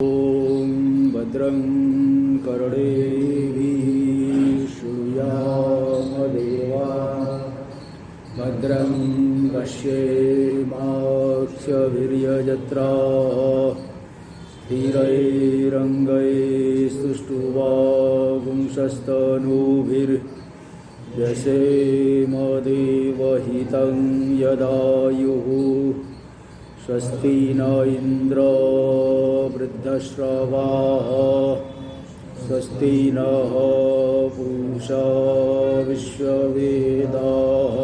ॐ भद्रं कर्णेभिः शृणुयामदेवाः भद्रं पश्येमाक्षभिर्यजत्राः स्थिरैरङ्गैस्तुष्टुवागुंसस्तनूभिर्यसेमदेवहितं यदायुः स्वस्ति न इंद्र वृद्धश्रवाः स्वस्ति नः पूषा विश्ववेदाः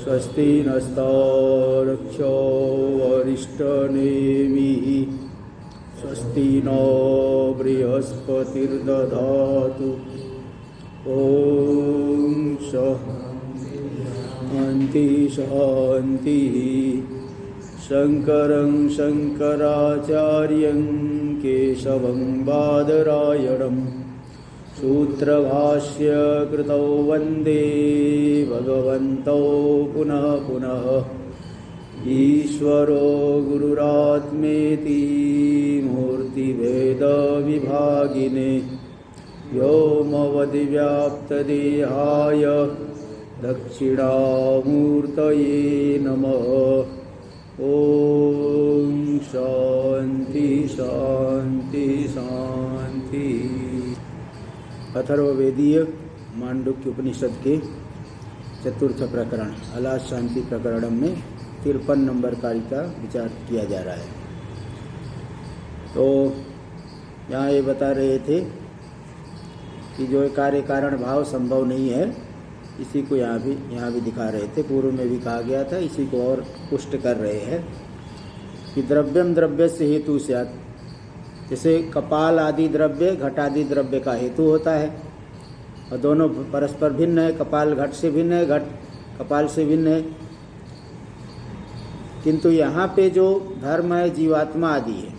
स्वस्ति नस्तार्क्ष्यो अरिष्टनेमिः स्वस्ति नो बृहस्पतिर्दधातु ॐ शान्ति शान्तिः। शङ्करं शङ्कराचार्यं केशवं बादरायणं सूत्रभाष्यकृतौ वन्दे भगवन्तौ पुनः पुनः। ईश्वरो गुरुरात्मेति मूर्तिभेदविभागिने व्योमवद्व्याप्तदेहाय दक्षिणामूर्तये नमः। ओम शांति शांति शांति। अथर्ववेदीय मांडुक्य उपनिषद के चतुर्थ प्रकरण अलास शांति प्रकरण में 53 नंबर कार्य का विचार किया जा रहा है। तो यहाँ ये बता रहे थे कि जो कार्य कारण भाव संभव नहीं है, इसी को यहाँ भी दिखा रहे थे। पूर्व में भी कहा गया था, इसी को और पुष्ट कर रहे हैं कि द्रव्यम द्रव्य से हेतु स्यात्। जैसे कपाल आदि द्रव्य घट आदि द्रव्य का हेतु होता है और दोनों परस्पर भिन्न है। कपाल घट से भिन्न है, घट कपाल से भिन्न है। किंतु यहाँ पे जो धर्म है जीवात्मा आदि है,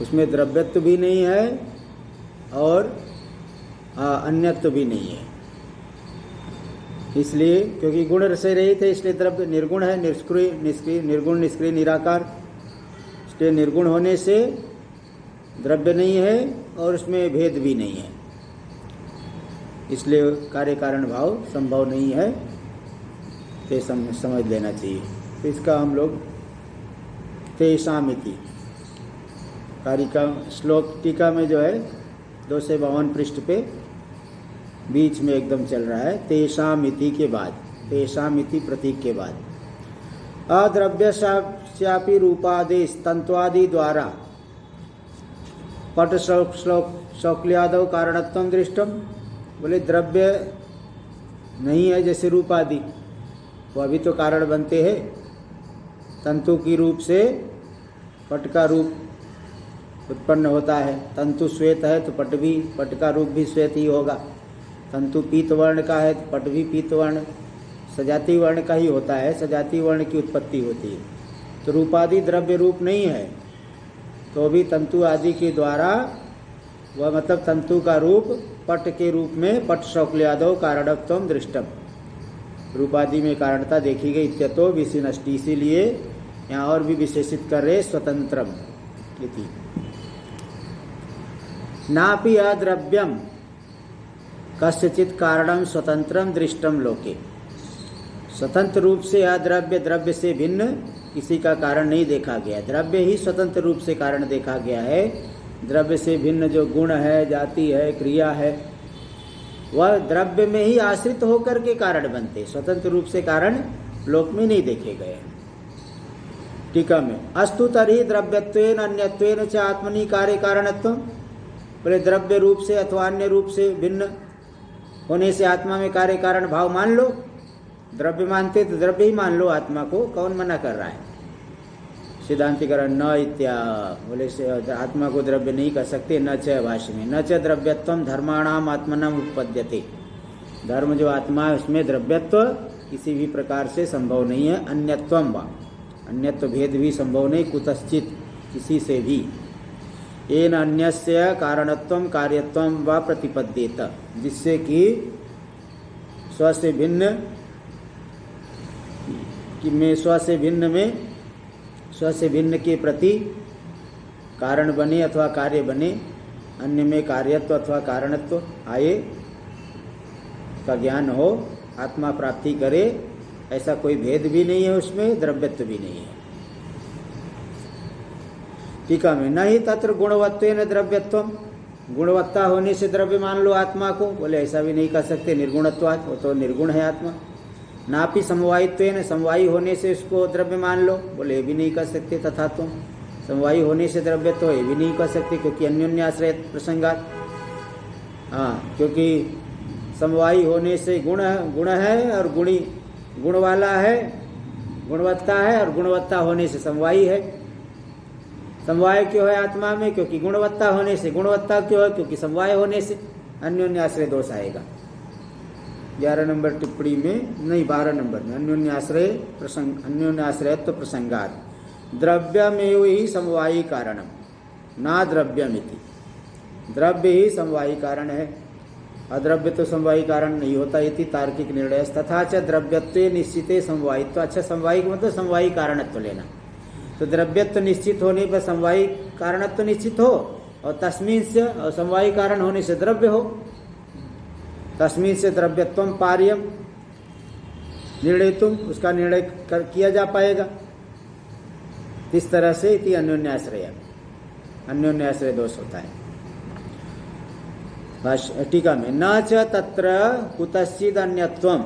उसमें द्रव्यत्व भी नहीं है और अन्यत्व भी नहीं है। इसलिए क्योंकि गुण से रहित है, इसलिए द्रव्य निर्गुण है, निष्क्रिय निष्क्रिय निर्गुण निष्क्रिय निराकार। इसलिए निर्गुण होने से द्रव्य नहीं है और उसमें भेद भी नहीं है, इसलिए कार्य कारण भाव संभव नहीं है। तो समझ लेना चाहिए। तो इसका हम लोग तेषामिति कारिका श्लोक टीका में जो है 252 पृष्ठ पे बीच में एकदम चल रहा है। तेषामिति के बाद, तेषामिति प्रतीक के बाद अद्रव्यस्यापि रूपादेश तंत्वादि द्वारा पट शौक्ल्यादौ कारणत्वं दृष्टम। बोले द्रव्य नहीं है जैसे रूपादि, वो अभी तो कारण बनते हैं। तंतु की रूप से पट का रूप उत्पन्न होता है। तंतु श्वेत है तो पट का रूप भी श्वेत ही होगा। तंतु पीत वर्ण का है तो पट भी पीत वर्ण सजाति वर्ण का ही होता है, सजाति वर्ण की उत्पत्ति होती है। तो रूपादि द्रव्य रूप नहीं है, तो भी तंतु आदि के द्वारा वह मतलब तंतु का रूप पट के रूप में पट शौक्ल्यादौ कारणत्वं दृष्टम, रूपादि में कारणता देखी गई। इत्यतो विशिनष्टि, इसीलिए यहाँ और भी विशेषित कर रहे स्वतंत्रम इति। नापि अद्रव्यम कस्यचित् कारणम स्वतंत्रम दृष्टम लोके। स्वतंत्र रूप से अद्रव्य द्रव्य से भिन्न किसी का कारण नहीं देखा गया। द्रव्य ही स्वतंत्र रूप से कारण देखा गया है। द्रव्य से भिन्न जो गुण है, जाति है, क्रिया है, वह द्रव्य में ही आश्रित होकर के कारण बनते, स्वतंत्र रूप से कारण लोक में नहीं देखे गए। टीका में अस्तु तर्हि द्रव्यत्वेन अन्यत्वेन च आत्मनि कार्य कारणत्वम्। बोले द्रव्य रूप से अथवा अन्य रूप से भिन्न होने से आत्मा में कार्य कारण भाव मान लो। द्रव्य मानते तो द्रव्य ही मान लो आत्मा को, कौन मना कर रहा है? सिद्धांतिकरण न इत्या, बोले से आत्मा को द्रव्य नहीं कर सकते। न च भाष्य में न च द्रव्यत्वम धर्माणाम आत्मनाम उत्पद्यते। धर्म जो आत्मा है उसमें द्रव्यत्व किसी भी प्रकार से संभव नहीं है। अन्यत्वम वा, अन्यत्व भेद भी संभव नहीं कुतश्चित, किसी से भी। येन अन्यस्य कारणत्वं कार्यत्वं वा प्रतिपद्येत, जिससे कि स्व से भिन्न कि में स्व से भिन्न के प्रति कारण बने अथवा कार्य बने, अन्य में कार्यत्व अथवा कारणत्व आए का ज्ञान हो, आत्मा प्राप्ति करे, ऐसा कोई भेद भी नहीं है उसमें, द्रव्यत्व भी नहीं है। टीका में न ही तत्र गुणवत्वेन द्रव्यत्वम, गुणवत्ता होने से द्रव्य मान लो आत्मा को, बोले ऐसा भी नहीं कर सकते, निर्गुणत्वात्, वो तो निर्गुण है आत्मा। नापि समवायित्वेन, समवायी होने से उसको द्रव्य मान लो, बोले ये भी नहीं कर सकते। तथा तुम समवायी होने से द्रव्य तो ये भी नहीं कर सकते, क्योंकि अन्योन्याश्रय प्रसंगात। हाँ, क्योंकि समवायी होने से गुण है और गुण वाला है, गुणवत्ता है, और गुणवत्ता होने से समवायी है। समवाय क्यों है आत्मा में? क्योंकि गुणवत्ता होने से। गुणवत्ता क्यों है? क्योंकि समवाय होने से। अन्योन्याश्रय दोष आएगा 11 नंबर टिप्पणी में, नहीं 12 नंबर में। अन्योन्याश्रयत्व प्रसंगात द्रव्यमेव ही समवायी कारणम ना द्रव्यमिति। द्रव्य ही समवायी कारण है, अद्रव्य तो समवायी कारण नहीं होता, इति तार्किक निर्णय। तथा च द्रव्यत्वे निश्चिते समवायित्व। अच्छा, समवायी का मतलब समवायी कारणत्व लेना, तो द्रव्यत्व निश्चित होने पर समवायी कारणत्व निश्चित हो, और तस्मीन से, और समवायी कारण होने से द्रव्य हो, तस्मीन से द्रव्यत्वम पार्यम निर्णय, तुम उसका निर्णय किया जा पाएगा। इस तरह से इति अन्योन्याश्रय, अन्योन्याश्रय दोष होता है। टीका में न च तत्र कुतश्चिद अन्यत्वम,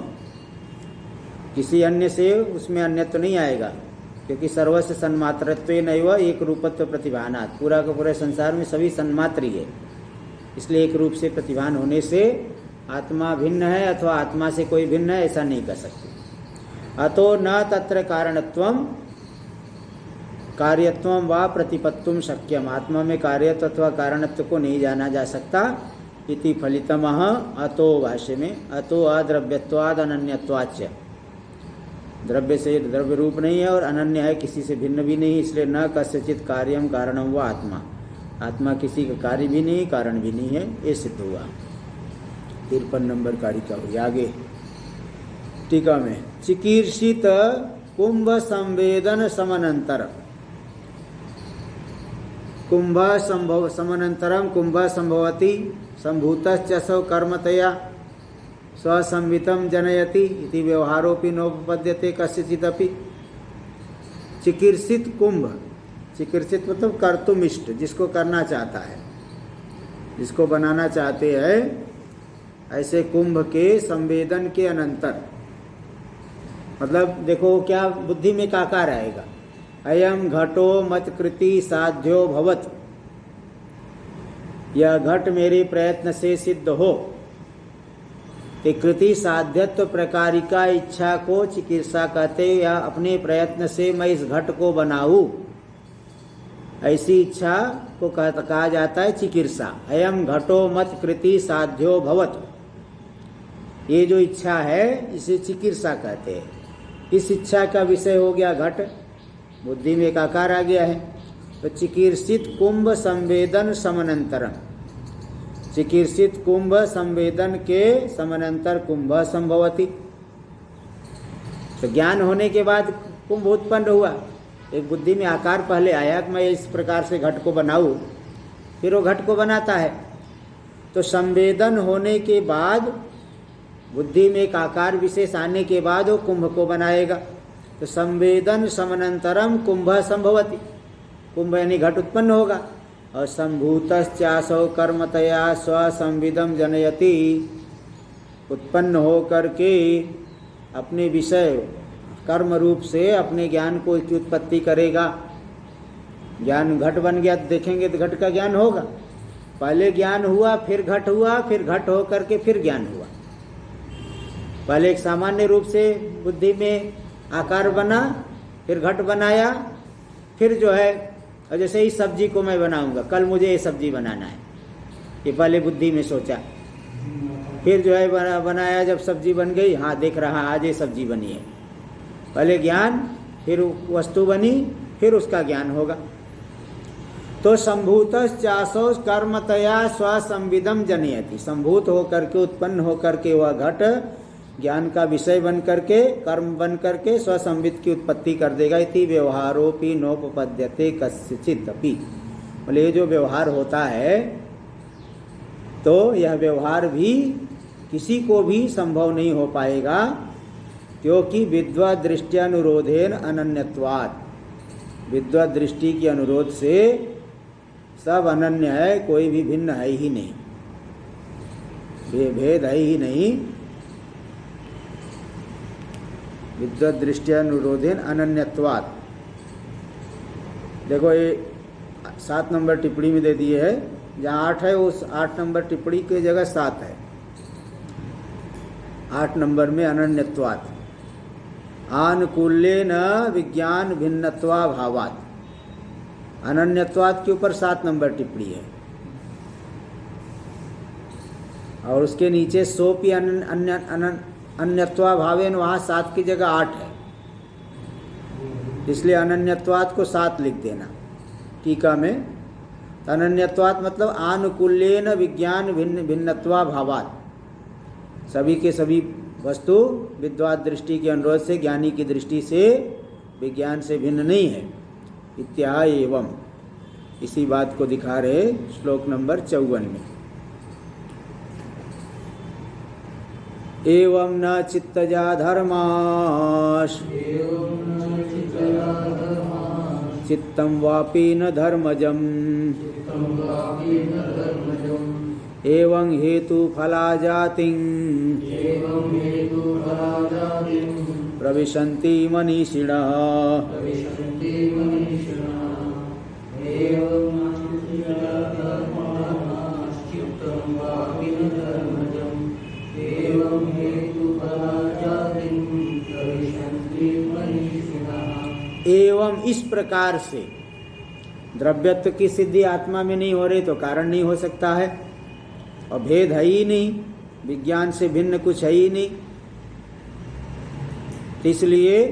किसी अन्य से उसमें अन्यत्व नहीं आएगा, क्योंकि सर्वस्व सन्मात्रत्व नैव एक रूपत्व प्रतिभानात्, पूरा का पूरे संसार में सभी सन्मात्री है, इसलिए एक रूप से प्रतिभान होने से आत्मा भिन्न है अथवा आत्मा से कोई भिन्न है ऐसा नहीं कर सकते। अतो न तत्र कारणत्वम कार्यत्वम वा प्रतिपत्तुम शक्यम, आत्मा में कार्यत्व अथवा कारणत्व को नहीं जाना जा सकता। इति फलितमः अतो, भाष्य में अतो अद्रव्यत्वाद अनन्यत्वाच्च, द्रव्य से द्रव्य रूप नहीं है और अनन्य है, किसी से भिन्न भी नहीं, इसलिए न कस्यचित कार्यम कारणम व आत्मा, आत्मा किसी का कार्य भी नहीं कारण भी नहीं है, ये सिद्ध हुआ। 53 नंबर कारिका हुई। आगे टीका में चिकीर्षित कुंभ संवेदन समनंतर, कुंभ संभव समनंतरम कुंभ संभवति संभूतश्चसौ कर्मतया स्वसंवितम जनयति इति व्यवहारोपि नोपपद्यते कस्यचिदपि। चिकीर्षित कुंभ, चिकीर्षित मतलब कर्तुमिष्ट, जिसको करना चाहता है, जिसको बनाना चाहते हैं, ऐसे कुंभ के संवेदन के अनंतर, मतलब देखो क्या बुद्धि में काकार आएगा, अयम घटो मत्कृति साध्यो भवत, यह घट मेरे प्रयत्न से सिद्ध हो। कि कृति साध्यत्व प्रकारिका इच्छा को चिकित्सा कहते, या अपने प्रयत्न से मैं इस घट को बनाऊं, ऐसी इच्छा को कहा जाता है चिकित्सा। अयम घटो मत कृति साध्यो भवत, ये जो इच्छा है इसे चिकित्सा कहते हैं। इस इच्छा का विषय हो गया घट, बुद्धि में एक आकार आ गया है, तो चिकीर्षित कुंभ संवेदन समनंतरम, चिकीर्षित कुंभ संवेदन के समनंतर कुंभ संभवति, तो ज्ञान होने के बाद कुंभ उत्पन्न हुआ। एक बुद्धि में आकार पहले आया कि मैं इस प्रकार से घट को बनाऊं, फिर वो घट को बनाता है। तो संवेदन होने के बाद, बुद्धि में एक आकार विशेष आने के बाद वो कुंभ को बनाएगा। तो संवेदन समनंतरम कुंभ संभवति, कुंभ यानी घट उत्पन्न होगा। और संभूतश्चासौ कर्मतया स्वसंविदम जनयति, उत्पन्न हो करके अपने विषय कर्म रूप से अपने ज्ञान को की उत्पत्ति करेगा। ज्ञान घट बन गया तो देखेंगे तो घट का ज्ञान होगा। पहले ज्ञान हुआ, फिर घट हुआ, फिर घट हो करके फिर ज्ञान हुआ। पहले एक सामान्य रूप से बुद्धि में आकार बना, फिर घट बनाया, फिर जो है जैसे इस सब्जी को मैं बनाऊंगा, कल मुझे ये सब्जी बनाना है, ये पहले बुद्धि में सोचा, फिर जो है बनाया, जब सब्जी बन गई, हाँ देख रहा आज ये सब्जी बनी है। पहले ज्ञान, फिर वस्तु बनी, फिर उसका ज्ञान होगा। तो संभूतश्चासौ कर्मतया स्वसंविदम जनयति, संभूत होकर के उत्पन्न होकर के वह घट ज्ञान का विषय बन करके, कर्म बन करके स्वसंवित की उत्पत्ति कर देगा। इति व्यवहारोपि नोपपद्यते कस्यचिदपि, बोले ये जो व्यवहार होता है तो यह व्यवहार भी किसी को भी संभव नहीं हो पाएगा, क्योंकि विद्वत दृष्टियानुरोधेन अनन्यत्वात्, विद्वत दृष्टि के अनुरोध से सब अनन्य है, कोई भी भिन्न है ही नहीं, भेद है ही नहीं। विद्वत दृष्टियानुरोधेन अनन्यत्वात्, देखो ये 7 नंबर टिप्पणी में दे दिए है, जहाँ 8 है उस 8 नंबर टिप्पणी की जगह 7 है। 8 नंबर में अनन्यत्वात्, आनुकूल्येन विज्ञान भिन्नत्वा भावात्, अनन्यत्वात् के ऊपर 7 नंबर टिप्पणी है, और उसके नीचे सोपि अन्यत्वा भावेन, वहाँ 7 की जगह 8 है, इसलिए अनन्यत्वात् को 7 लिख देना टीका में। अनन्यत्वात् मतलब आनुकूल्येन विज्ञान भिन्नत्वा भावात्, सभी के सभी वस्तु विद्वत दृष्टि के अनुरोध से ज्ञानी की दृष्टि से विज्ञान से भिन्न नहीं है। इत्या एवं, इसी बात को दिखा रहे श्लोक नंबर 54 में। एवं न चित्तजा धर्माश चित्तं वापि न धर्मजम् एवं हेतु फला जातिं प्रविशन्ति मनीषिणः। एवं इस प्रकार से द्रव्यत्व की सिद्धि आत्मा में नहीं हो रही तो कारण नहीं हो सकता है, और भेद है ही नहीं, विज्ञान से भिन्न कुछ है ही नहीं, इसलिए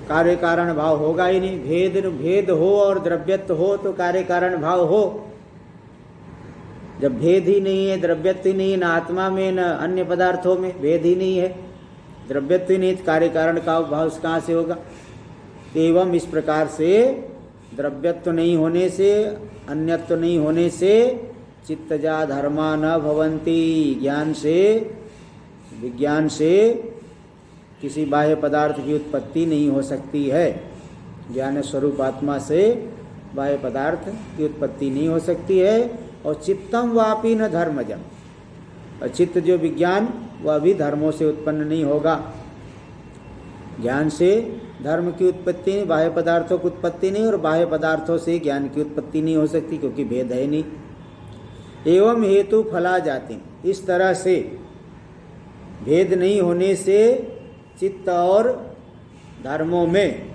कार्य कारण भाव होगा ही नहीं। भेद हो और द्रव्यत्व हो तो कार्य कारण भाव हो, जब भेद ही नहीं है, द्रव्यत्व ही नहीं है, न आत्मा में न अन्य पदार्थों में भेद ही नहीं है, द्रव्यत्व ही नहीं, कार्य कारण का भाव कहाँ से होगा। एवं इस प्रकार से द्रव्यत्व नहीं होने से, अन्यत्व नहीं होने से चित्तजा धर्मा न भवन्ति, ज्ञान से विज्ञान से किसी बाह्य पदार्थ की उत्पत्ति नहीं हो सकती है। ज्ञान स्वरूप आत्मा से बाह्य पदार्थ की उत्पत्ति नहीं हो सकती है। और चित्तम वापि न धर्मजम, और चित्त जो विज्ञान वह भी धर्मों से उत्पन्न नहीं होगा। ज्ञान से धर्म की उत्पत्ति नहीं, बाह्य पदार्थों की उत्पत्ति नहीं, और बाह्य पदार्थों से ज्ञान की उत्पत्ति नहीं हो सकती, क्योंकि भेद है नहीं। एवं हेतु फला जाति, इस तरह से भेद नहीं होने से चित्त और धर्मों में,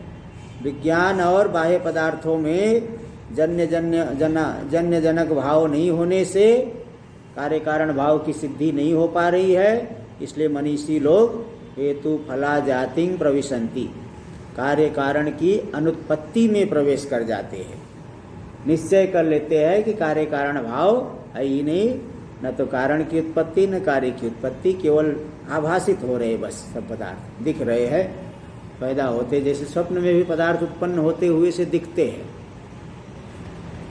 विज्ञान और बाह्य पदार्थों में जन्य जनक भाव नहीं होने से कार्य कारण भाव की सिद्धि नहीं हो पा रही है। इसलिए मनीषी लोग हेतु फला जाति प्रविशन्ति, कार्य कारण की अनुत्पत्ति में प्रवेश कर जाते हैं। निश्चय कर लेते हैं कि कार्य कारण भाव है ही नहीं, न तो कारण की उत्पत्ति न कार्य की उत्पत्ति, केवल आभासित हो रहे, बस सब पदार्थ दिख रहे हैं, पैदा होते, जैसे स्वप्न में भी पदार्थ उत्पन्न होते हुए से दिखते हैं।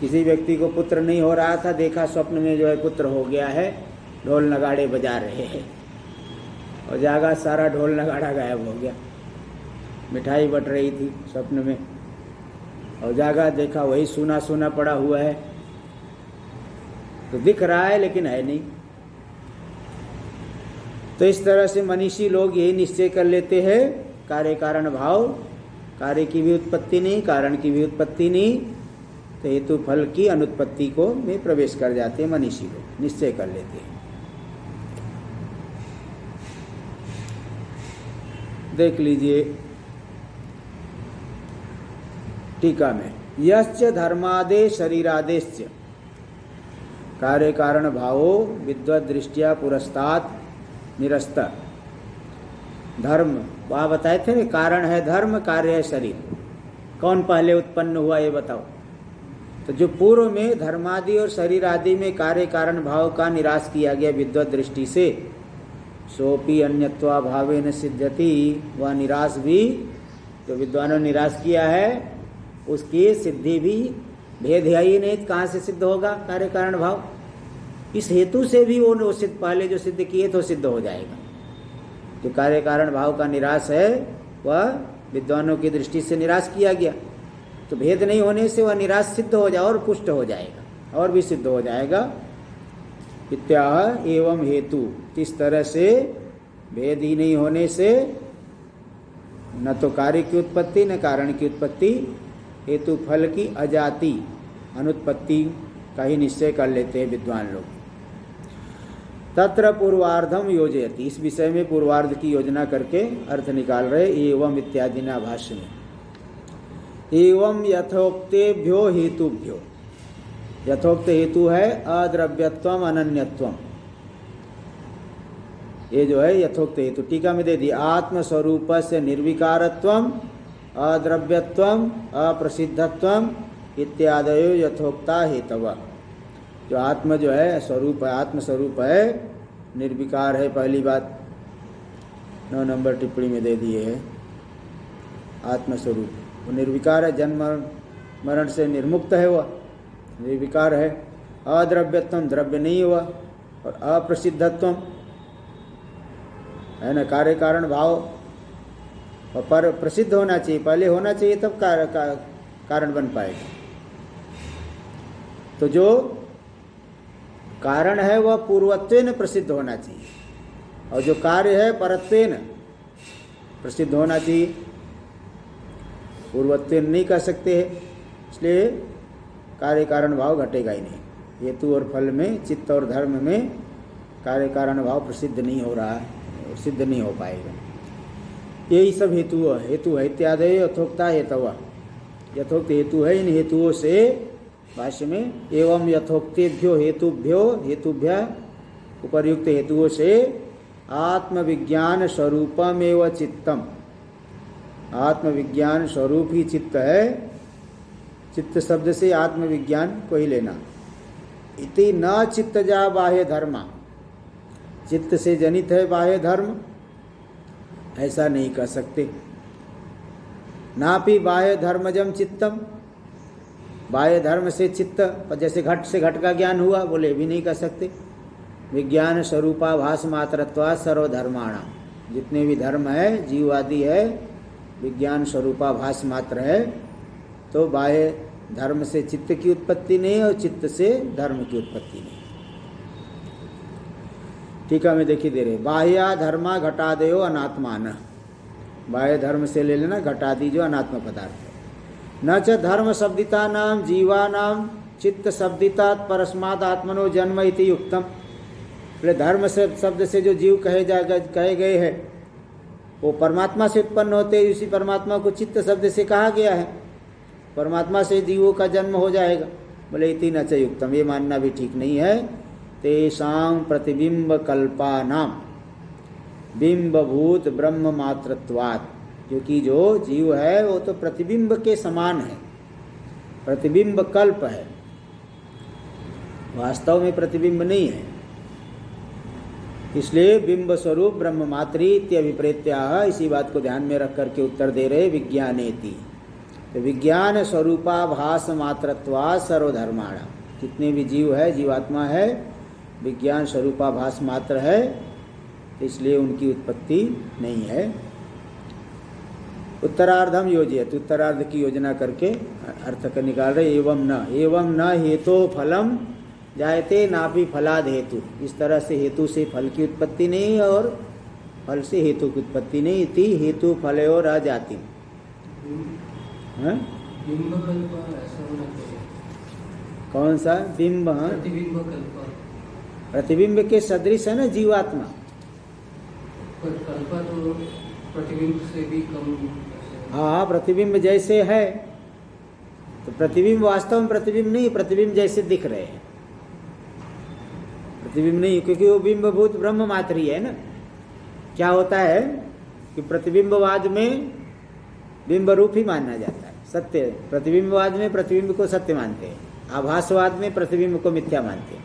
किसी व्यक्ति को पुत्र नहीं हो रहा था, देखा स्वप्न में जो है पुत्र हो गया है, ढोल नगाड़े बजा रहे हैं, और जागा सारा ढोल नगाड़ा गायब हो गया। मिठाई बट रही थी स्वप्न में, और जागा देखा वही सूना सूना पड़ा हुआ है, तो दिख रहा है लेकिन है नहीं। तो इस तरह से मनीषी लोग यही निश्चय कर लेते हैं, कार्य कारण भाव, कार्य की भी उत्पत्ति नहीं, कारण की भी उत्पत्ति नहीं, तो हेतु फल की अनुत्पत्ति को में प्रवेश कर जाते हैं। मनीषी लोग निश्चय कर लेते हैं। देख लीजिए टीका में, यश्च धर्मादे शरीरादेश्च कार्य कारण भावो विद्वत दृष्टिया पुरस्तात् निरस्त। धर्म वहाँ बताए थे, कारण है धर्म, कार्य है शरीर, कौन पहले उत्पन्न हुआ ये बताओ। तो जो पूर्व में धर्मादि और शरीर आदि में कार्य कारण भाव का निराश किया गया विद्वत दृष्टि से, सोपि अन्यत्वा भावेन सिद्ध्यति, वह निराश भी जो विद्वानों ने निराश किया है उसकी सिद्धि भी भेद है ही नहीं, कहाँ से सिद्ध होगा कार्य कारण भाव? इस हेतु से भी वो सिद्ध, पहले जो सिद्ध किए तो सिद्ध हो जाएगा। जो कार्य कारण भाव का निराश है वह विद्वानों की दृष्टि से निराश किया गया, तो भेद नहीं होने से वह निराश सिद्ध हो जाए और पुष्ट हो जाएगा और भी सिद्ध हो जाएगा। इत्याह एवं हेतु, इस तरह से भेद ही नहीं होने से न तो कार्य की उत्पत्ति न कारण की उत्पत्ति, हेतु फल की अजाति अनुत्पत्ति का ही निश्चय कर लेते हैं विद्वान लोग। तत्र पूर्वार्धम योजयति, इस विषय में पूर्वार्ध की योजना करके अर्थ निकाल रहे एवं इत्यादि ना भाष्य में। एवं यथोक्तेभ्यो हेतुभ्यो, यथोक्त हेतु है अद्रव्यत्वम अनन्यत्वम, ये जो है यथोक्त हेतु टीका में दे दी। आत्मस्वरूप से निर्विकारत्वम अद्रव्यत्वम अप्रसिद्धत्वम इत्यादयो यथोक्ता हेतव। जो आत्म जो है स्वरूप है, आत्मस्वरूप है, निर्विकार है, पहली बात 9 नंबर टिप्पणी में दे दिए है। आत्मस्वरूप वो निर्विकार है, जन्म मरण से निर्मुक्त है, वह निर्विकार है। अद्रव्यत्वम, द्रव्य नहीं हुआ, और अप्रसिद्धत्वम है ना, कार्य कारण भाव पर प्रसिद्ध होना चाहिए, पहले होना चाहिए तब कारण बन पाएगा। तो जो कारण है वह पूर्वत्वेन प्रसिद्ध होना चाहिए, और जो कार्य है परत्वेन प्रसिद्ध होना चाहिए। पूर्वत्वेन नहीं कर सकते हैं, इसलिए कार्य कारण भाव घटेगा ही नहीं। हेतु और फल में, चित्त और धर्म में कार्य कारण भाव प्रसिद्ध नहीं हो रहा है, सिद्ध नहीं हो पाएगा। यही सब हेतु है। इत्यादि यथोक्ता हेतव, यथोक्त हेतु है, इन हेतुओं से भाष्य में एवं यथोक्तेभ्यो हेतुभ्य उपर्युक्त हेतुओं से आत्मविज्ञान स्वरूपमेव चित्तम, आत्मविज्ञान स्वरूप ही चित्त है। चित्त शब्द से आत्मविज्ञान को ही लेना। इति न चित्तजा बाह्य धर्मा, चित्त से जनित है बाह्य धर्म, ऐसा नहीं कह सकते। नापि बाह्य धर्मजम चित्तम, बाह्य धर्म से चित्त, जैसे घट से घट का ज्ञान हुआ, बोले भी नहीं कह सकते। विज्ञान स्वरूपाभास मात्रत्वा सर्वधर्माणाम, जितने भी धर्म है जीव आदि है, विज्ञान स्वरूपाभास मात्र है, तो बाह्य धर्म से चित्त की उत्पत्ति नहीं और चित्त से धर्म की उत्पत्ति नहीं। टीका में देखिए दे रहे, बाह्या धर्मा घटादयो अनात्मान, बाह्य धर्म से ले लेना घटादि जो अनात्म पदार्थ है। न च धर्म शब्दिता नाम जीवा नाम चित्त शब्दितात परस्माद आत्मनो जन्म इति युक्तम। बोले धर्म से शब्द से जो जीव कहे गए हैं वो परमात्मा से उत्पन्न होते हैं, उसी परमात्मा को चित्त शब्द से कहा गया है, परमात्मा से जीवों का जन्म हो जाएगा। बोले इति न च युक्तम, ये मानना भी ठीक नहीं है। तेषां प्रतिबिंब कल्पानाम बिंबभूत ब्रह्म मात्रत्वात्, क्योंकि जो जीव है वो तो प्रतिबिंब के समान है, प्रतिबिंब कल्प है, वास्तव में प्रतिबिंब नहीं है। इसलिए बिंब स्वरूप ब्रह्म मात्री इत्यभिप्रेत्याह, इसी बात को ध्यान में रख करके उत्तर दे रहे विज्ञानेति। तो विज्ञान स्वरूपाभास मात्रत्वा सर्वधर्माणाम, जितने भी जीव है, जीवात्मा है, विज्ञान स्वरूपाभास मात्र है, इसलिए उनकी उत्पत्ति नहीं है। उत्तरार्धम योजयत, उत्तरार्ध की योजना करके अर्थ का निकाल रहे। एवं न हेतो फलम जायते नापि फलाद हेतु, इस तरह से हेतु से फल की उत्पत्ति नहीं और फल से हेतु की उत्पत्ति नहीं। इति हेतु फलयोर अजाति, कौन सा बिंब? प्रतिबिंब के सदृश है ना जीवात्मा, प्रतिबिंब से भी कम। हाँ, प्रतिबिंब जैसे है, तो प्रतिबिंब वास्तव में प्रतिबिंब नहीं, प्रतिबिंब जैसे दिख रहे हैं, प्रतिबिंब नहीं, क्योंकि वो बिंबभूत ब्रह्म मात्र ही है ना। क्या होता है कि प्रतिबिंबवाद में बिंब रूप ही माना जाता है, सत्य। प्रतिबिंबवाद में प्रतिबिंब को सत्य मानते हैं, आभासवाद में प्रतिबिंब को मिथ्या मानते हैं।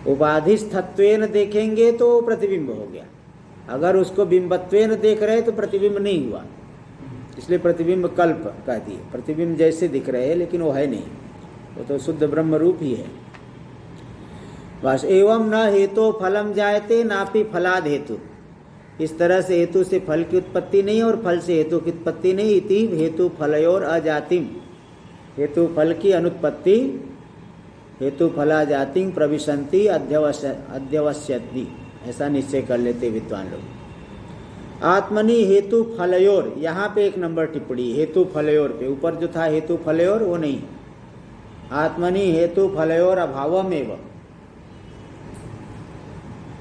उपाधिस्थत्वेन देखेंगे तो प्रतिबिंब हो गया, अगर उसको बिंबत्वेन देख रहे तो प्रतिबिंब नहीं हुआ। इसलिए प्रतिबिंब कल्प कहती है। प्रतिबिंब जैसे दिख रहे हैं लेकिन वो है नहीं, वो तो शुद्ध ब्रह्म रूप ही है बस। एवं न हेतु फलम जायते नापि फलाद हेतु, इस तरह से हेतु से फल की उत्पत्ति नहीं और फल से हेतु की उत्पत्ति नहीं। इति हेतु फलयोर अजातिम, हेतु फल की अनुत्पत्ति हेतु फला जातिं प्रविशन्ति अध्यवस्यति, ऐसा निश्चय कर लेते विद्वान लोग। आत्मनि हेतु फलयोर, यहाँ पे 1 नंबर टिप्पणी हेतु फलयोर पे, ऊपर जो था हेतु फलयोर वो नहीं, आत्मनि हेतु फलयोर अभावमेव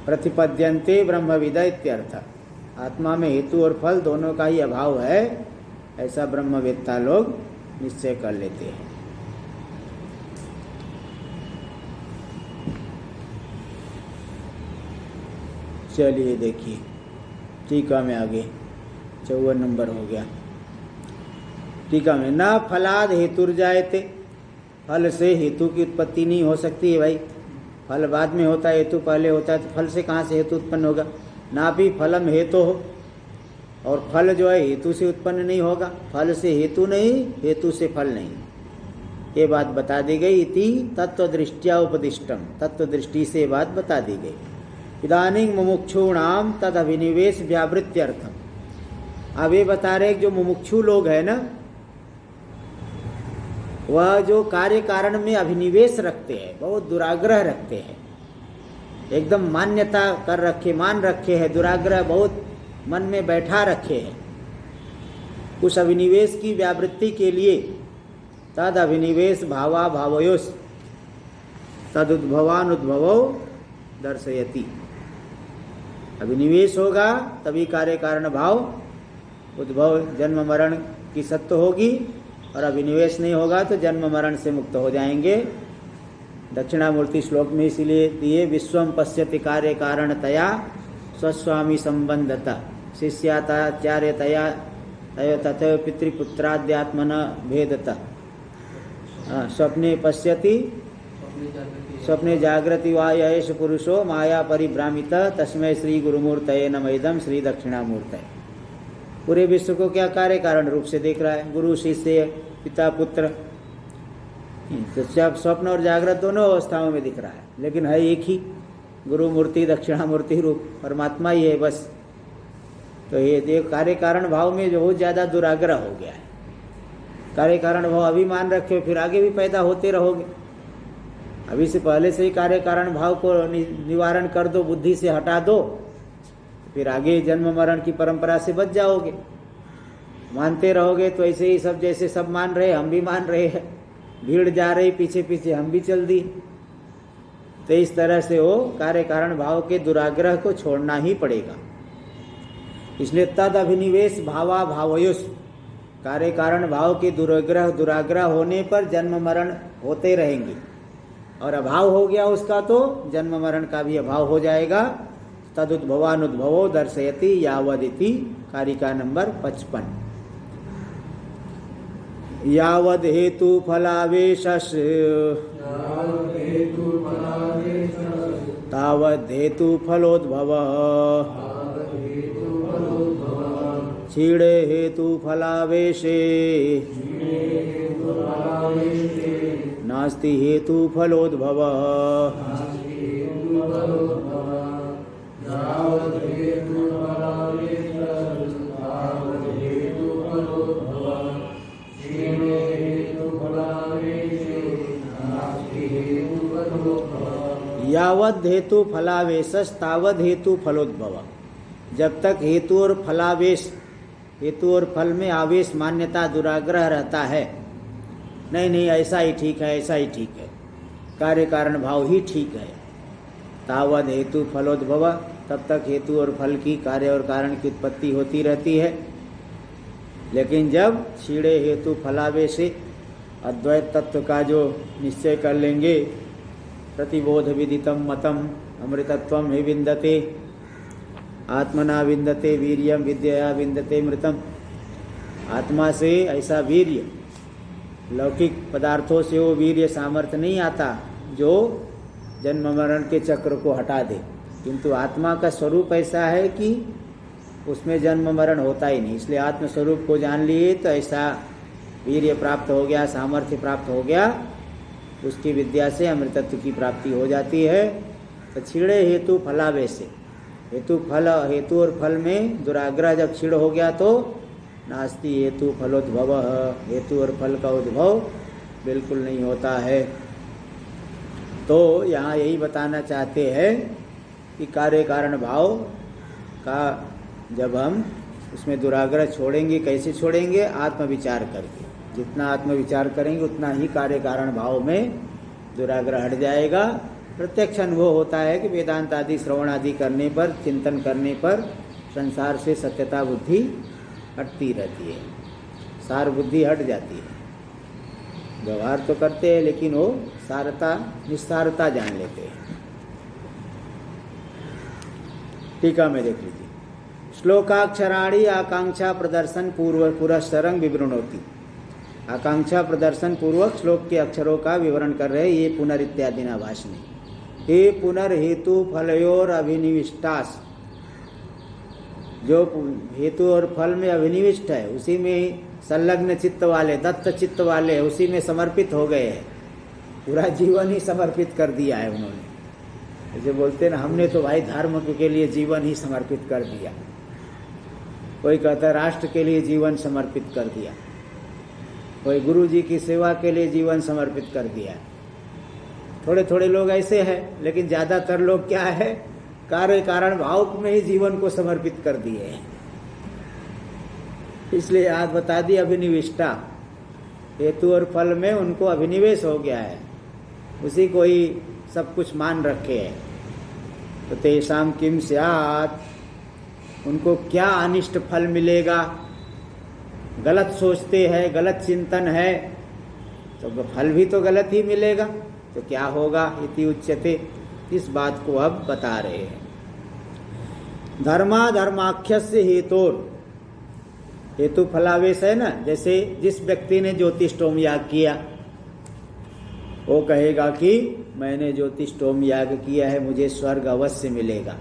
प्रतिपद्यन्ते ब्रह्मविद इत्यर्थ। आत्मा में हेतु और फल दोनों का ही अभाव है, ऐसा ब्रह्मवेत्ता लोग निश्चय कर लेते हैं। चलिए देखिए टीका में आगे 54 नंबर हो गया। टीका में न फलाद हेतुर्जायते, फल से हेतु की उत्पत्ति नहीं हो सकती है भाई, फल बाद में होता है, हेतु पहले होता है, तो फल से कहाँ से हेतु उत्पन्न होगा। ना भी फलम हेतु हो, और फल जो है हेतु से उत्पन्न नहीं होगा, फल से हेतु नहीं, हेतु से फल नहीं, ये बात बता दी गई। इति तत्व दृष्टिया उपदिष्टम, तत्व दृष्टि से बात बता दी गई। इदानीं मुमुक्षूणाम तद अभिनिवेश व्यावृत्त्यर्थम, अब ये बता रहे जो मुमुक्षु लोग हैं ना, वह जो कार्य कारण में अभिनिवेश रखते हैं, बहुत दुराग्रह रखते हैं, एकदम मान्यता कर रखे, मान रखे हैं, दुराग्रह बहुत मन में बैठा रखे हैं, उस अभिनिवेश की व्यावृत्ति के लिए तद अभिनिवेश भावा भावयोस तदुद्भवान उद्भवो दर्शयति, अभिनिवेश होगा तभी कार्य कारण भाव उद्भव जन्म मरण की सत्य होगी, और अभिनिवेश नहीं होगा तो जन्म मरण से मुक्त हो जाएंगे। दक्षिणामूर्ति श्लोक में इसीलिए दिए, विश्वम पश्यति कार्य कारणतया स्वस्वामी संबंधता शिष्याचार्यतया तथा पितृपुत्राद्यात्मन भेदता, स्वप्ने पश्यति स्वप्ने जागृति वा यश पुरुषो माया परिभ्रामित तस्मै श्री गुरुमूर्तये नमः श्री दक्षिणामूर्तये। पूरे विश्व को क्या कार्य कारण रूप से देख रहा है, गुरु शिष्य पिता पुत्र, तो स्वप्न और जागृत दोनों अवस्थाओं में दिख रहा है, लेकिन है एक ही गुरु मूर्ति दक्षिणामूर्ति रूप परमात्मा ही है बस। तो ये कार्य कारण भाव में जो बहुत ज़्यादा दुराग्रह हो गया है, कार्य कारण भाव अभी मान रखे फिर आगे भी पैदा होते रहोगे, अभी से पहले से ही कार्य कारण भाव को निवारण कर दो, बुद्धि से हटा दो, फिर आगे जन्म मरण की परंपरा से बच जाओगे। मानते रहोगे तो ऐसे ही सब, जैसे सब मान रहे हम भी मान रहे हैं, भीड़ जा रही पीछे पीछे हम भी चल दी, तो इस तरह से वो कार्य कारण भाव के दुराग्रह को छोड़ना ही पड़ेगा। इसलिए तद अभिनिवेश भावा भावयुष, कार्य कारण भाव के दुराग्रह होने पर जन्म मरण होते रहेंगे, और अभाव हो गया उसका तो जन्म मरण का भी अभाव हो जाएगा। तदुद्भवानुद्भवो दर्शयति यावदिति, कारिका नंबर 55। यावद हेतु फलावेशस् तावद हेतु फलोद्भव क्षीणे हेतु फलावेशे नास्ति हेतु फलोद्भव। यावद हेतु फलावेशस तावद हेतु फलोद्भव, जब तक हेतु और फलावेश, हेतु और फल में आवेश मान्यता दुराग्रह रहता है, नहीं नहीं ऐसा ही ठीक है, ऐसा ही ठीक है, कार्य कारण भाव ही ठीक है, तावद हेतु फलोद्भव, तब तक हेतु और फल की, कार्य और कारण की उत्पत्ति होती रहती है। लेकिन जब क्षीणे हेतु फलावेशे, अद्वैत तत्व का जो निश्चय कर लेंगे, प्रतिबोध विदितम मतम अमृतत्वम हि विन्दते आत्मना विन्दते वीर्यम विद्यया विन्दते मृतम, आत्मा से ऐसा वीर्य, लौकिक पदार्थों से वो वीर्य सामर्थ्य नहीं आता जो जन्म मरण के चक्र को हटा दे, किंतु आत्मा का स्वरूप ऐसा है कि उसमें जन्म मरण होता ही नहीं। इसलिए आत्मस्वरूप को जान लिए तो ऐसा वीर्य प्राप्त हो गया, सामर्थ्य प्राप्त हो गया, उसकी विद्या से अमृतत्व की प्राप्ति हो जाती है। तो छिड़े हेतु फलावे से, हेतु और फल में दुराग्रह जब छिड़ हो गया तो नास्ति हेतु फलोद्भव, हेतु और फल का उद्भव बिल्कुल नहीं होता है। तो यहाँ यही बताना चाहते हैं कि कार्य कारण भाव का जब हम उसमें दुराग्रह छोड़ेंगे, कैसे छोड़ेंगे? आत्मविचार करके। जितना आत्मविचार करेंगे उतना ही कार्य कारण भाव में दुराग्रह हट जाएगा। प्रत्यक्ष अनुभव होता है कि वेदांत आदि श्रवण आदि करने पर, चिंतन करने पर संसार से सत्यता बुद्धि हटती रहती है, सार बुद्धि हट जाती है। व्यवहार तो करते हैं लेकिन वो सारता निस्सारता जान लेते हैं। टीका में देख लीजिए, श्लोकाक्षराणि आकांक्षा प्रदर्शन पूर्व पुरस्सरं विवृणोति। आकांक्षा प्रदर्शन पूर्वक श्लोक के अक्षरों का विवरण कर रहे ये पुनरित्यादि ना भाषणे। हे पुनर्हेतु फलयोर अभिनिविष्टास, जो हेतु और फल में अभिनिविष्ट है, उसी में संलग्न चित्त वाले, दत्त चित्त वाले, उसी में समर्पित हो गए हैं। पूरा जीवन ही समर्पित कर दिया है उन्होंने। जैसे बोलते हैं ना, हमने तो भाई धर्म के लिए जीवन ही समर्पित कर दिया। कोई कहता है राष्ट्र के लिए जीवन समर्पित कर दिया, कोई गुरु जी की सेवा के लिए जीवन समर्पित कर दिया। थोड़े थोड़े लोग ऐसे हैं, लेकिन ज़्यादातर लोग क्या है, कार्य कारण भाव में ही जीवन को समर्पित कर दिए हैं। इसलिए आज बता दी अभिनिविष्टा, हेतु और फल में उनको अभिनिवेश हो गया है, उसी को ही सब कुछ मान रखे है। तो तेषां किम स्यात्, उनको क्या अनिष्ट फल मिलेगा? गलत सोचते हैं, गलत चिंतन है, तो फल भी तो गलत ही मिलेगा। तो क्या होगा? इति उच्यते, इस बात को अब बता रहे हैं। धर्माख्यस्य हेतोर, हेतु फलावेश है ना। जैसे जिस व्यक्ति ने ज्योतिष्टोम याग किया, वो कहेगा कि मैंने ज्योतिष्टोम याग किया है, मुझे स्वर्ग अवश्य मिलेगा।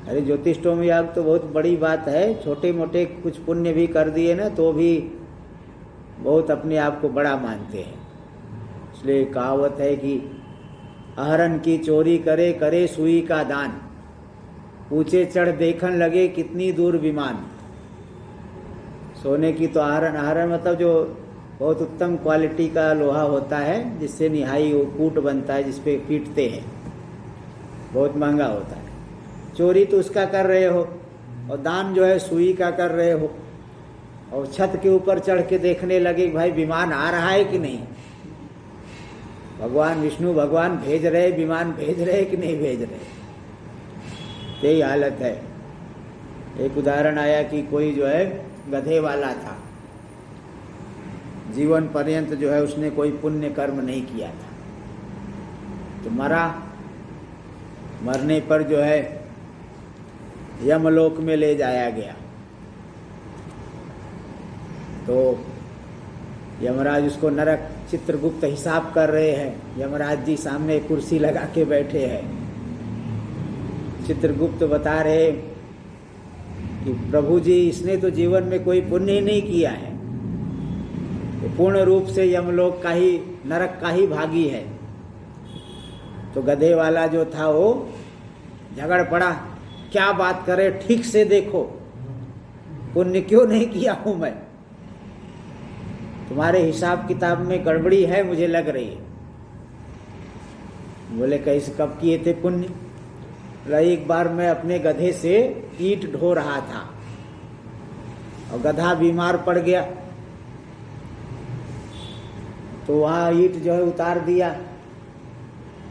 अरे ज्योतिष्टोम याग तो बहुत बड़ी बात है, छोटे मोटे कुछ पुण्य भी कर दिए ना तो भी बहुत अपने आप को बड़ा मानते हैं। इसलिए कहावत है कि आहरण की चोरी करे, करे सुई का दान, ऊंचे चढ़ देखन लगे कितनी दूर विमान। सोने की तो आहरण मतलब जो बहुत उत्तम क्वालिटी का लोहा होता है, जिससे निहाई वो कूट बनता है, जिसपे पीटते हैं, बहुत महंगा होता है। चोरी तो उसका कर रहे हो, और दान जो है सुई का कर रहे हो, और छत के ऊपर चढ़ के देखने लगे भाई विमान आ रहा है कि नहीं, भगवान विष्णु भगवान भेज रहे, विमान भेज रहे कि नहीं भेज रहे। यही हालत है। एक उदाहरण आया कि कोई जो है गधे वाला था, जीवन पर्यंत जो है उसने कोई पुण्य कर्म नहीं किया था, तो मरा। मरने पर जो है यमलोक में ले जाया गया। तो यमराज उसको नरक, चित्रगुप्त हिसाब कर रहे हैं। यमराज जी सामने कुर्सी लगा के बैठे हैं। चित्रगुप्त बता रहे कि प्रभु जी, इसने तो जीवन में कोई पुण्य ही नहीं किया है, तो पूर्ण रूप से यमलोक का ही, नरक का ही भागी है। तो गधे वाला जो था वो झगड़ पड़ा, क्या बात करे, ठीक से देखो, पुण्य क्यों नहीं किया हूं मैं, तुम्हारे हिसाब किताब में गड़बड़ी है मुझे लग रही है। बोले कैसे, कब किए थे पुण्य? एक बार मैं अपने गधे से ईंट ढो रहा था और गधा बीमार पड़ गया, तो वहाँ ईंट जो है उतार दिया।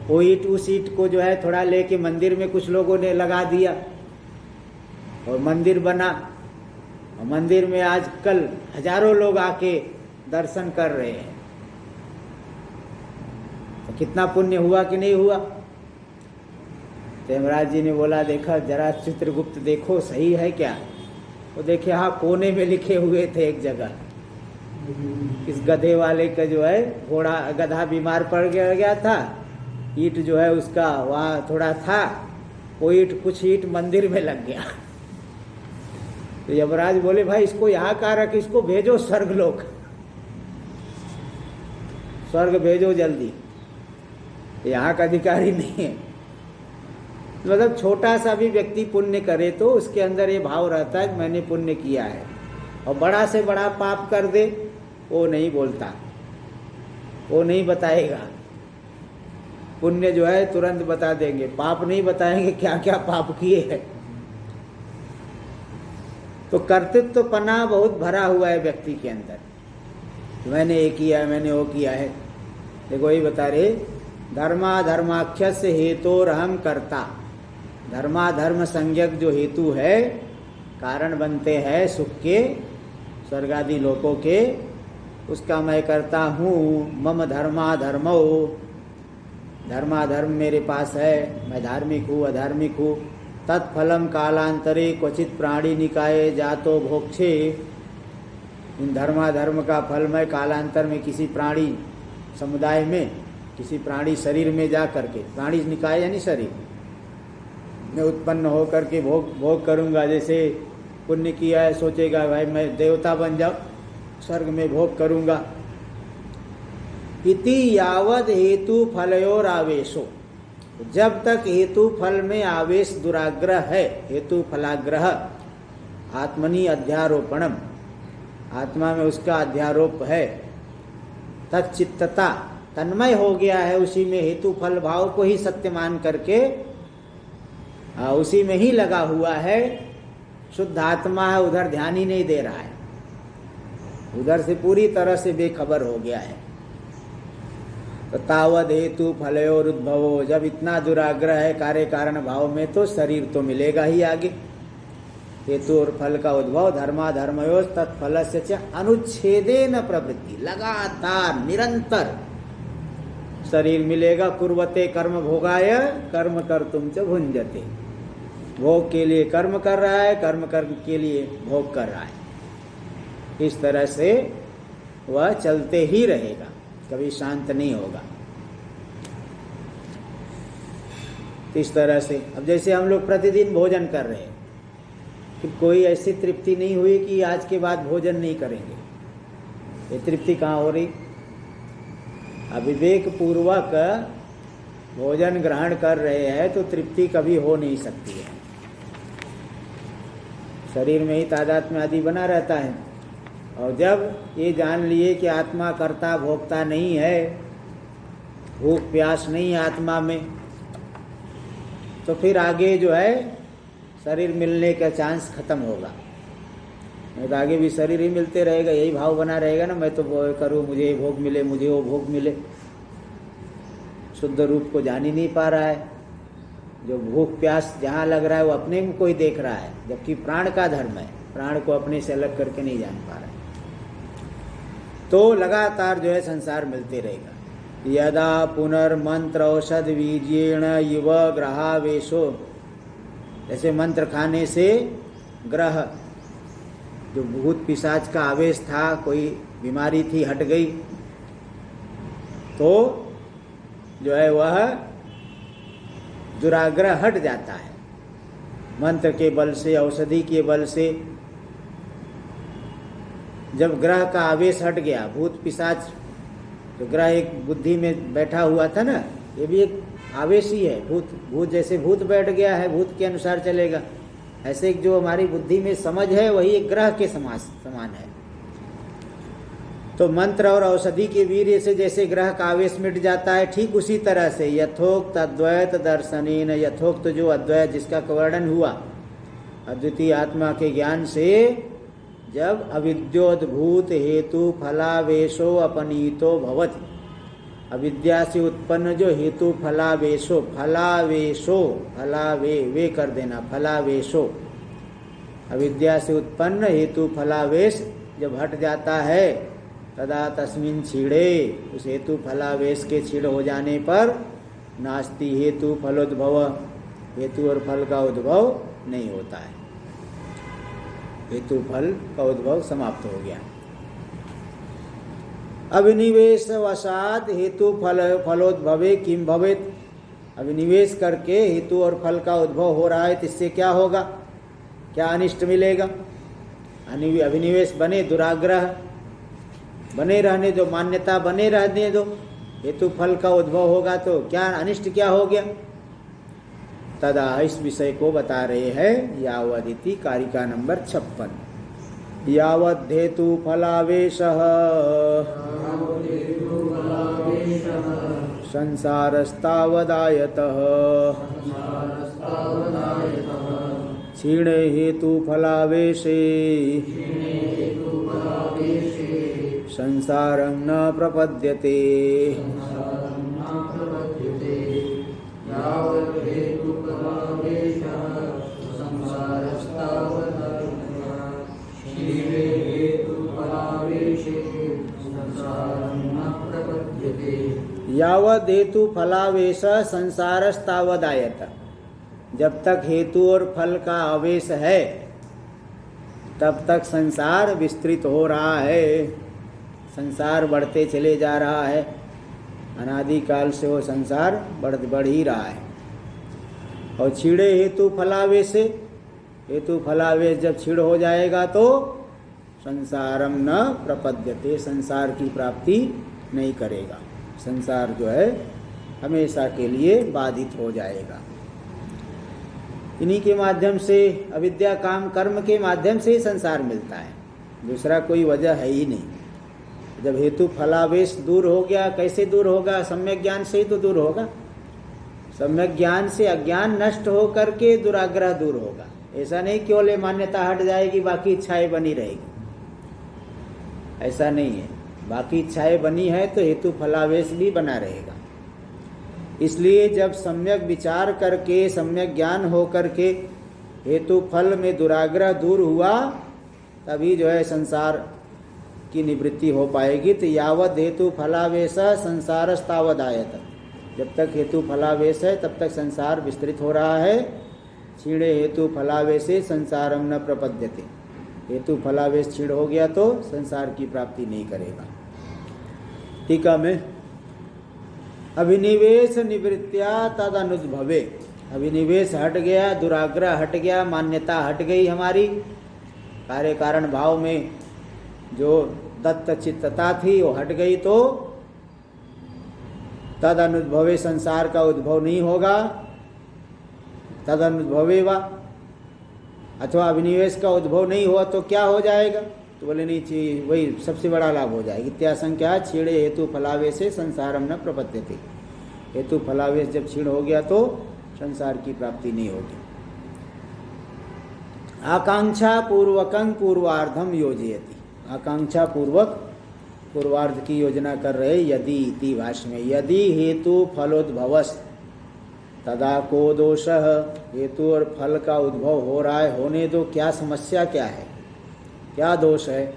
वो ईंट, उस ईंट को जो है थोड़ा लेके मंदिर में कुछ लोगों ने लगा दिया और मंदिर बना। और मंदिर में आजकल हजारों लोग आके दर्शन कर रहे हैं। तो कितना पुण्य हुआ कि नहीं हुआ? तो यमराज जी ने बोला, देखा जरा चित्रगुप्त देखो सही है क्या? वो देखे, हाँ कोने में लिखे हुए थे एक जगह, इस गधे वाले का जो है घोड़ा, गधा बीमार पड़ गया था, ईंट जो है उसका वहाँ थोड़ा था, वो ईंट, कुछ ईंट मंदिर में लग गया। तो यमराज बोले भाई इसको यहाँ कहाँ रख, इसको भेजो स्वर्गलोक, स्वर्ग भेजो जल्दी, यहाँ का अधिकारी नहीं है। मतलब छोटा सा भी व्यक्ति पुण्य करे तो उसके अंदर ये भाव रहता है कि मैंने पुण्य किया है, और बड़ा से बड़ा पाप कर दे वो नहीं बोलता, वो नहीं बताएगा। पुण्य जो है तुरंत बता देंगे, पाप नहीं बताएंगे क्या क्या पाप किए हैं। तो कर्तृत्व पना बहुत भरा हुआ है व्यक्ति के अंदर, मैंने ये किया है, मैंने वो किया है। देखो ये बता रहे, धर्माधर्माख्यस हेतोरहम कर्ता, धर्माधर्म संज्ञक जो हेतु है, कारण बनते हैं सुख के, स्वर्ग आदि लोकों के, उसका मैं करता हूँ। मम धर्माधर्मो, धर्माधर्म मेरे पास है, मैं धार्मिक हूँ अधार्मिक हूँ। तत्फलम कालांतरे क्वचित प्राणी निकाये जातो भोक्षे, इन धर्माधर्म का फल मैं कालांतर में किसी प्राणी समुदाय में, किसी प्राणी शरीर में जा करके, प्राणी निकाय यानी शरीर में उत्पन्न हो करके भोग करूँगा। जैसे पुण्य किया है, सोचेगा भाई मैं देवता बन जाऊँ, स्वर्ग में भोग करूँगा। इति यावद हेतु फलयोर आवेशो, जब तक हेतु फल में आवेश दुराग्रह है, हेतु फलाग्रह आत्मनि अध्यारोपणम, आत्मा में उसका अध्यारोप है, तच्चित्तता तन्मय हो गया है उसी में, हेतु फल भाव को ही सत्य मान करके उसी में ही लगा हुआ है, शुद्ध आत्मा है, उधर ध्यान ही नहीं दे रहा है, उधर से पूरी तरह से बेखबर हो गया है। तो तावद हेतु फलयोर उद्भवो, जब इतना दुराग्रह है कार्य कारण भाव में तो शरीर तो मिलेगा ही आगे। हेतु और फल का उद्भव धर्माधर्मयो तत्फलस्य च अनुच्छेदेन प्रवृत्ति, लगातार निरंतर शरीर मिलेगा। कुर्वते कर्म भोगाय कर्म कर्तुम च भुंजते, भोग के लिए कर्म कर रहा है, कर्म के लिए भोग कर रहा है। इस तरह से वह चलते ही रहेगा, कभी शांत नहीं होगा। इस तरह से अब जैसे हम लोग प्रतिदिन भोजन कर रहे हैं, कि कोई ऐसी तृप्ति नहीं हुई कि आज के बाद भोजन नहीं करेंगे, ये तृप्ति कहाँ हो रही? अविवेक पूर्वक भोजन ग्रहण कर रहे हैं तो तृप्ति कभी हो नहीं सकती है। शरीर में ही तादात्म्य आदि बना रहता है, और जब ये जान लिए कि आत्मा कर्ता भोक्ता नहीं है, भूख प्यास नहीं है आत्मा में, तो फिर आगे जो है शरीर मिलने का चांस खत्म होगा। नहीं तो आगे भी शरीर ही मिलते रहेगा, यही भाव बना रहेगा ना, मैं तो वो करूँ, मुझे ये भोग मिले, मुझे वो भोग मिले। शुद्ध रूप को जान ही नहीं पा रहा है, जो भूख प्यास जहाँ लग रहा है वो अपने को ही देख रहा है, जबकि प्राण का धर्म है, प्राण को अपने से अलग करके नहीं जान पा रहा है। तो लगातार जो है संसार मिलते रहेगा। यदा पुनर्मंत्र औषध वीर्येण युव ग्रहावेशो, जैसे मंत्र खाने से ग्रह, जो भूत पिशाच का आवेश था, कोई बीमारी थी, हट गई, तो जो है वह दुराग्रह हट जाता है मंत्र के बल से, औषधि के बल से। जब ग्रह का आवेश हट गया, भूत पिशाच, जो ग्रह एक बुद्धि में बैठा हुआ था ना, ये भी एक आवेश ही है। भूत जैसे भूत बैठ गया है, भूत के अनुसार चलेगा, ऐसे जो हमारी बुद्धि में समझ है वही एक ग्रह के समान है। तो मंत्र और औषधि के वीर्य से जैसे ग्रह का आवेश मिट जाता है, ठीक उसी तरह से यथोक्त अद्वैत दर्शनेन, यथोक्त जो अद्वैत जिसका वर्णन हुआ, अद्वितीय आत्मा के ज्ञान से जब अविद्योद्भूत हेतु फलावेशो अपनीतो भवति, अविद्या से उत्पन्न जो हेतु फलावेशो, फलावे वे कर देना, फलावेशो, अविद्या से उत्पन्न हेतु फलावेश जब हट जाता है, तदा तस्मिन् छीड़े, उस हेतु फलावेश के छीड़ हो जाने पर नास्ति हेतु फलोद्भव, हेतु और फल का उद्भव नहीं होता है, हेतु फल का उद्भव समाप्त हो गया। अभिनिवेश वशात हेतु फलोद्भवे किम भवेत, अभिनिवेश करके हेतु और फल का उद्भव हो रहा है, तो इससे क्या होगा, क्या अनिष्ट मिलेगा? अभिनिवेश बने, दुराग्रह बने रहने दो, मान्यता बने रहने दो, हेतु फल का उद्भव होगा तो क्या अनिष्ट क्या हो गया। तदा इस विषय को बता रहे हैं यावदिति कारिका नंबर 56। यावद् हेतु फलावेशः संसारस्तावदायतः क्षीणे हेतु फलावेशे संसारं न प्रपद्यते। यावद हेतु फलावेश संसारस्तावदायत, जब तक हेतु और फल का आवेश है तब तक संसार विस्तृत हो रहा है, संसार बढ़ते चले जा रहा है, अनादिकाल से वो संसार बढ़ ही रहा है। और छीड़े हेतु फलावेश से, हेतु फलावेश जब छीड़ हो जाएगा तो संसारम न प्रपद्यते, संसार की प्राप्ति नहीं करेगा, संसार जो है हमेशा के लिए बाधित हो जाएगा। इन्हीं के माध्यम से, अविद्या काम कर्म के माध्यम से ही संसार मिलता है, दूसरा कोई वजह है ही नहीं। जब हेतु फलावेश दूर हो गया, कैसे दूर होगा? सम्यक ज्ञान से ही तो दूर होगा। सम्यक ज्ञान से अज्ञान नष्ट हो करके दुराग्रह दूर होगा। ऐसा नहीं केवल ये मान्यता हट जाएगी बाकी इच्छाएं बनी रहेगी, ऐसा नहीं है। बाकी इच्छाएं बनी है तो हेतु फलावेश भी बना रहेगा। इसलिए जब सम्यक विचार करके, सम्यक ज्ञान हो करके हेतु फल में दुराग्रह दूर हुआ, तभी जो है संसार की निवृत्ति हो पाएगी। तो यावद हेतु फलावेश संसारस्तावदायत, जब तक हेतु फलावेश है तब तक संसार विस्तृत हो रहा है। क्षीणे हेतु फलावेशे संसारम न प्रपद्यते, हेतु फलावेश क्षीण हो गया तो संसार की प्राप्ति नहीं करेगा। टीका में अभिनिवेश निवृत्त्या तद अनुद्भवे, अभिनिवेश हट गया, दुराग्रह हट गया, मान्यता हट गई हमारी, कार्य कारण भाव में जो दत्त चित्तता थी वो हट गई, तो तद अनुद्भवे, संसार का उद्भव नहीं होगा। तद अनुद्भवे वा, अथवा अभिनिवेश का उद्भव नहीं हुआ तो क्या हो जाएगा? तो बोले नहीं चाहिए, वही सबसे बड़ा लाभ हो जाएगा। इत्याशंका छीड़े हेतु फलावेशे संसारम न प्रपद्यते, हेतु फलावेश जब छीड़ हो गया तो संसार की प्राप्ति नहीं होगी। आकांक्षा पूर्वकं पूर्वार्धम योजयति, आकांक्षा पूर्वक पूर्वार्ध की योजना कर रहे। यदि इति भाष्य में, यदि हेतु फलोद्भवस् तदा को दोष, हेतु और फल का उद्भव हो रहा है, होने दो, क्या समस्या क्या है, क्या दोष है?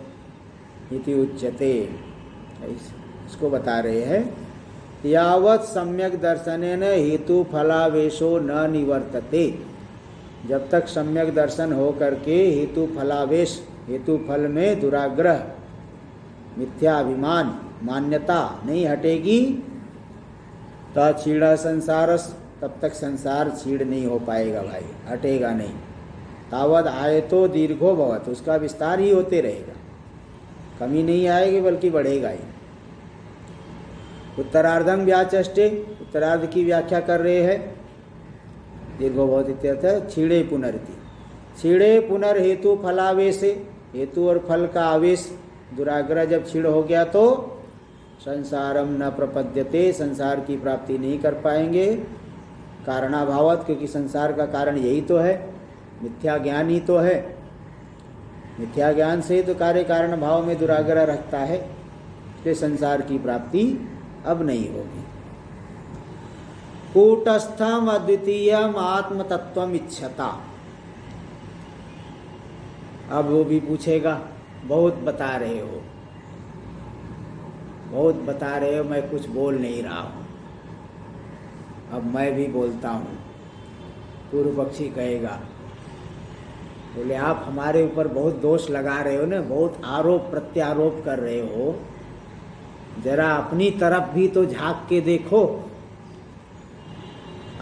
इति उच्यते, इसको बता रहे हैं। यावत् सम्यक दर्शनेन हेतु फलावेशो न निवर्तते, जब तक सम्यक दर्शन हो करके हेतु फलावेश, हेतु फल में दुराग्रह, मिथ्याभिमान, मान्यता नहीं हटेगी, तछीड़ा संसारस, तब तक संसार छीड़ नहीं हो पाएगा भाई, हटेगा नहीं। तावद आए तो दीर्घो भवत, उसका विस्तार ही होते रहेगा, कमी नहीं आएगी बल्कि बढ़ेगा ही। उत्तरार्धम व्याचष्टे, उत्तरार्ध की व्याख्या कर रहे हैं। दीर्घो भवत इत्यर्थ छीड़े पुनर्ति, छीड़े पुनर्हेतु फलावेशे, हेतु और फल का आवेश, दुराग्रह जब छीड़ हो गया तो संसारम न प्रपद्यते, संसार की प्राप्ति नहीं कर पाएंगे। कारणाभावत, क्योंकि संसार का कारण यही तो है, मिथ्या ज्ञान ही तो है, मिथ्या ज्ञान से तो कार्य कारण भाव में दुराग्रह रखता है, इसलिए संसार की प्राप्ति अब नहीं होगी। कूटस्थम अद्वितीयम आत्म तत्वम इच्छता, अब वो भी पूछेगा, बहुत बता रहे हो, बहुत बता रहे हो, मैं कुछ बोल नहीं रहा हूँ, अब मैं भी बोलता हूँ। पूर्व पक्षी कहेगा, बोले आप हमारे ऊपर बहुत दोष लगा रहे हो ना, बहुत आरोप प्रत्यारोप कर रहे हो, जरा अपनी तरफ भी तो झांक के देखो,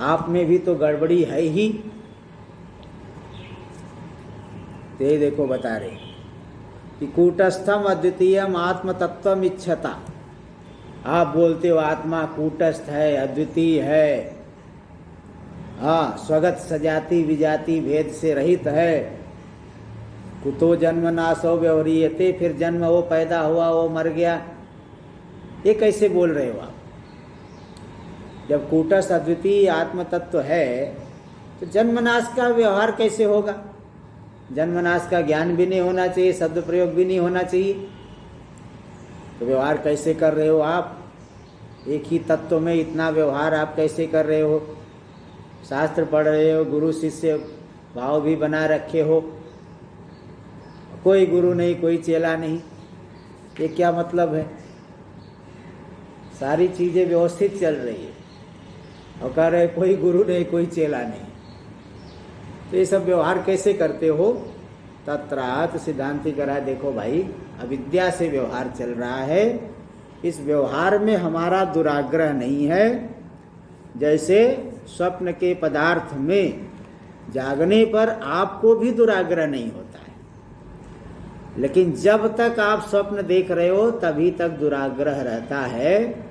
आप में भी तो गड़बड़ी है ही। ये देखो बता रहे, कि कूटस्थम अद्वितीयम आत्म तत्वम इच्छता। आप बोलते हो आत्मा कूटस्थ है, अद्वितीय है, हाँ, स्वगत सजाति विजाति भेद से रहित है। कुतो जन्म नाशो व्यवहारियते, फिर जन्म वो पैदा हुआ वो मर गया, ये कैसे बोल रहे हो आप? जब कूटस्थ अद्वितीय आत्म तत्व है तो जन्मनाश का व्यवहार कैसे होगा? जन्मनाश का ज्ञान भी नहीं होना चाहिए, शब्द प्रयोग भी नहीं होना चाहिए, तो व्यवहार कैसे कर रहे हो आप? एक ही तत्व में इतना व्यवहार आप कैसे कर रहे हो? शास्त्र पढ़ रहे हो, गुरु शिष्य भाव भी बना रखे हो, कोई गुरु नहीं कोई चेला नहीं, ये क्या मतलब है? सारी चीजें व्यवस्थित चल रही है और कह रहे कोई गुरु नहीं कोई चेला नहीं, तो ये सब व्यवहार कैसे करते हो? तत्रात सिद्धांति करा, देखो भाई अविद्या से व्यवहार चल रहा है, इस व्यवहार में हमारा दुराग्रह नहीं है। जैसे स्वप्न के पदार्थ में जागने पर आपको भी दुराग्रह नहीं होता है, लेकिन जब तक आप स्वप्न देख रहे हो तभी तक दुराग्रह रहता है।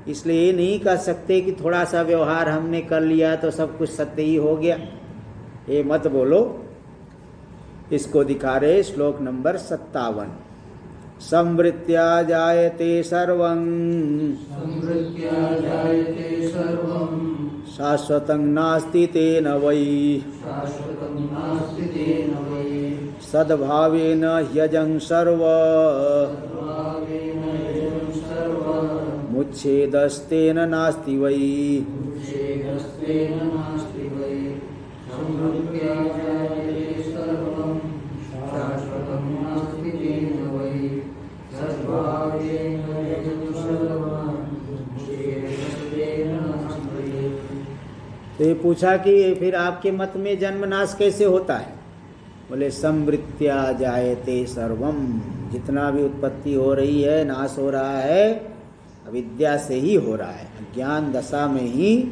इसलिए ये नहीं कह सकते कि थोड़ा सा व्यवहार हमने कर लिया तो सब कुछ सत्य ही हो गया, ये मत बोलो। इसको दिखा रहे श्लोक नंबर 57। संवृत्त्या जायते सर्वं शाश्वतं नास्ति तेन वै सद्भावेन ह्यजं सर्व मुच्छेदस्तेन नास्ति वै। तो ये पूछा कि फिर आपके मत में जन्मनाश कैसे होता है? बोले संवृत्त्या जायते सर्वम, जितना भी उत्पत्ति हो रही है नाश हो रहा है अविद्या से ही हो रहा है, अज्ञान दशा में ही।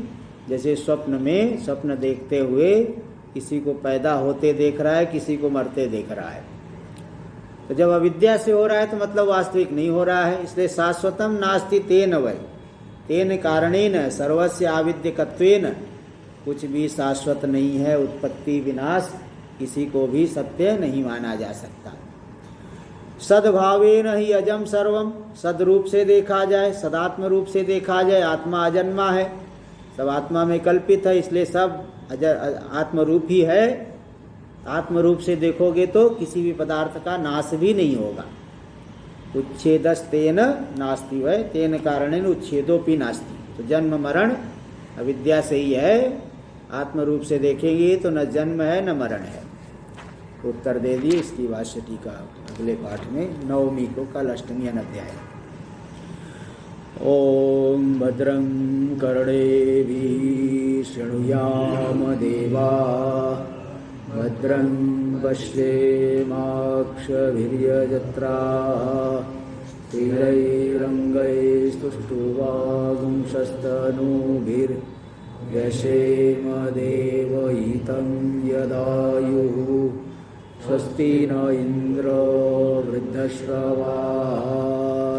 जैसे स्वप्न में स्वप्न देखते हुए किसी को पैदा होते देख रहा है, किसी को मरते देख रहा है, तो जब अविद्या से हो रहा है तो मतलब वास्तविक नहीं हो रहा है। इसलिए शाश्वतम नास्ति तेन वै, तेन कारणेन सर्वस्य आविद्यकत्वेन, कुछ भी शाश्वत नहीं है, उत्पत्ति विनाश किसी को भी सत्य नहीं माना जा सकता। सद्भावेन ही अजम सर्वम, सदरूप से देखा जाए, सदात्म रूप से देखा जाए, आत्मा अजन्मा है, सब आत्मा में कल्पित है, इसलिए सब आत्मरूप ही है। आत्मरूप से देखोगे तो किसी भी पदार्थ का नाश भी नहीं होगा। उच्छेदस्तेन नास्ति वै, तेन कारणेन उच्छेदोपि नास्ति। तो जन्म मरण अविद्या से ही है, आत्मरूप से देखेंगे तो न जन्म है न मरण है। उत्तर दे दिए इसकी भाष्य टीका अगले पाठ में, नवमी को, कल अष्टमी अध्याय। ओम भद्रं कर्णेभिः शृणुयाम देवा, भद्रं पश्येमाक्षभिर्यजत्राः, स्थिरैरङ्गैस्तुष्टुवागुंसस्तनूभिर्यशेम देवहितं यदायुः। स्वस्ति न इंद्रो वृद्धश्रवाः,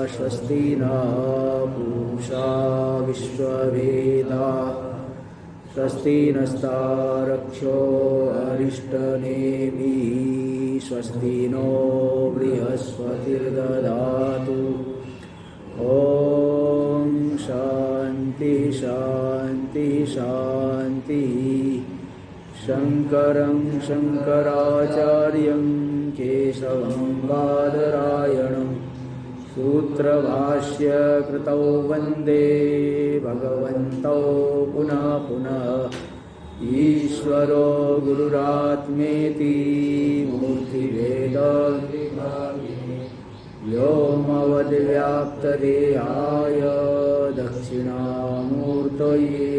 स्वस्ति न पूषा विश्ववेदाः, स्वस्ति नस्तारक्षो अरिष्टनेमिः, स्वस्ति नो बृहस्पतिर्दधातु। ॐ शान्ति शान्ति शान्तिः। शङ्करं शङ्कराचार्यं केशवं बादरायणं सूत्रभाष्य कृतौ वन्दे भगवन्तौ पुनः पुनः। ईश्वरो गुरुरात्मेति मूर्तिभेद व्योमवद्व्याप्तदेहाय दक्षिणामूर्तये